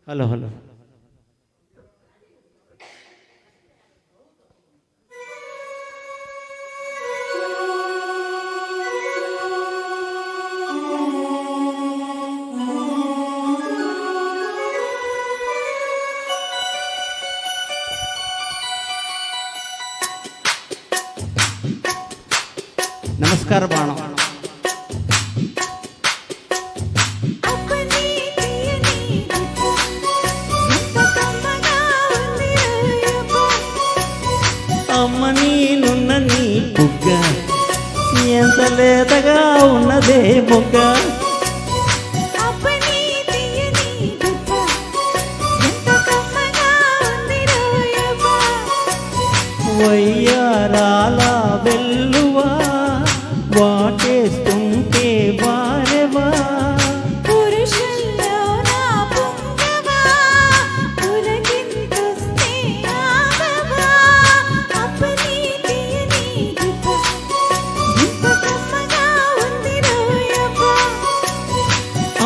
Hello hello. నమస్కార బాణం. అమ్మ నేనున్న నీ బుగ్గ ఎంత లేతగా ఉన్నదే బుగ్గ. వయ్యారాల వెల్లువా వాటేస్తుంటే వారెవా.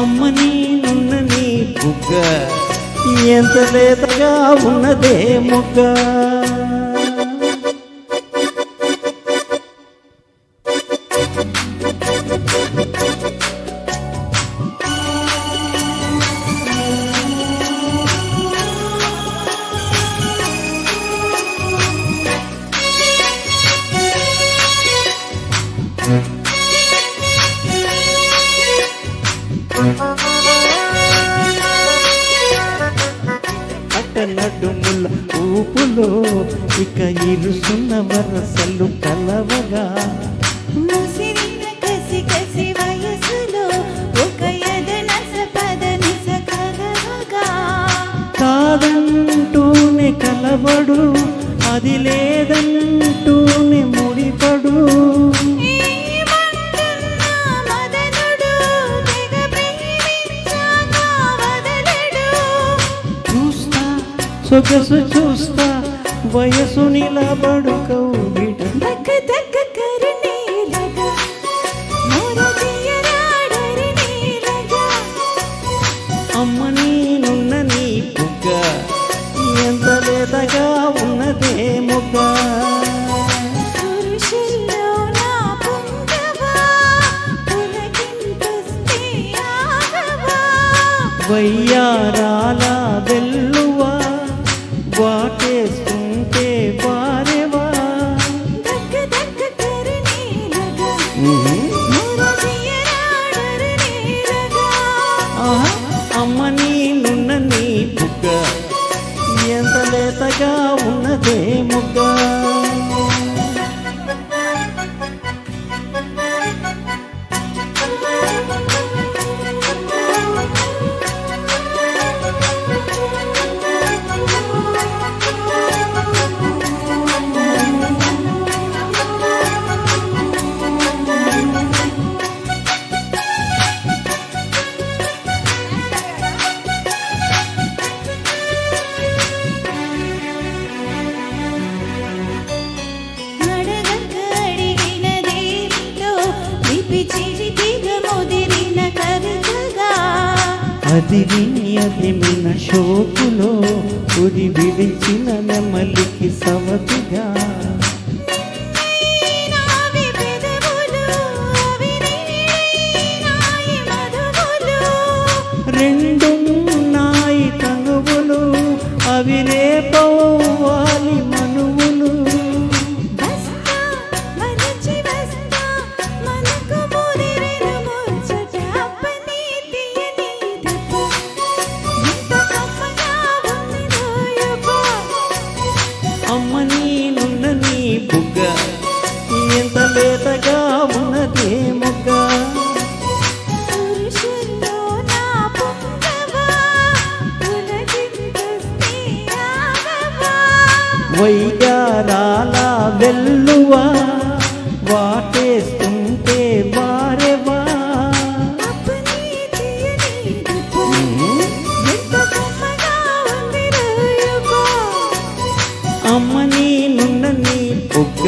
అమ్మ నేనున్న నీ బుగ్గ ఎంత లేతగా ఉన్నదే మొగ్గ. నడుముల ఊపులో ఇక ఇరుసున్న వరసలు కలవగా. కాదంటూనే కలబడు అది లేదంటూనే ముడిపడు. సొగసు చూస్తా వయసు నిలబడు కౌగిట. అమ్మ నేనున్న నీ బుగ్గ ఎంత లేతగా ఉన్నదే మొగ్గ. వయ్యారాల వెల్లువా వాటేస్తుంటే వారెవా. అమ్మ నేనున్న నీ బుగ్గ ఎంత లేతగా ఉన్నదే మొగ్గ. అది విని అది మిన షోకులో ఉరి విడిచిన నెమలికి సవతిగా. రెండున్నాయి తనువులు అవి రేపవాలి మనువులు. అమ్మ నేనున్న నీ బుగ్గ ఎంత లేతగా ఉన్నదే మొగ్గ. వయ్యారాల వెల్లువా వాటేస్తుంటే వారెవా. అమ్మ నేనున్న నీ బుగ్గ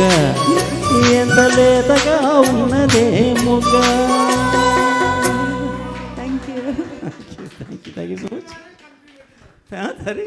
ఎంత లేతగా ఉన్నదే మొగ్గ. Thank you so much. సరే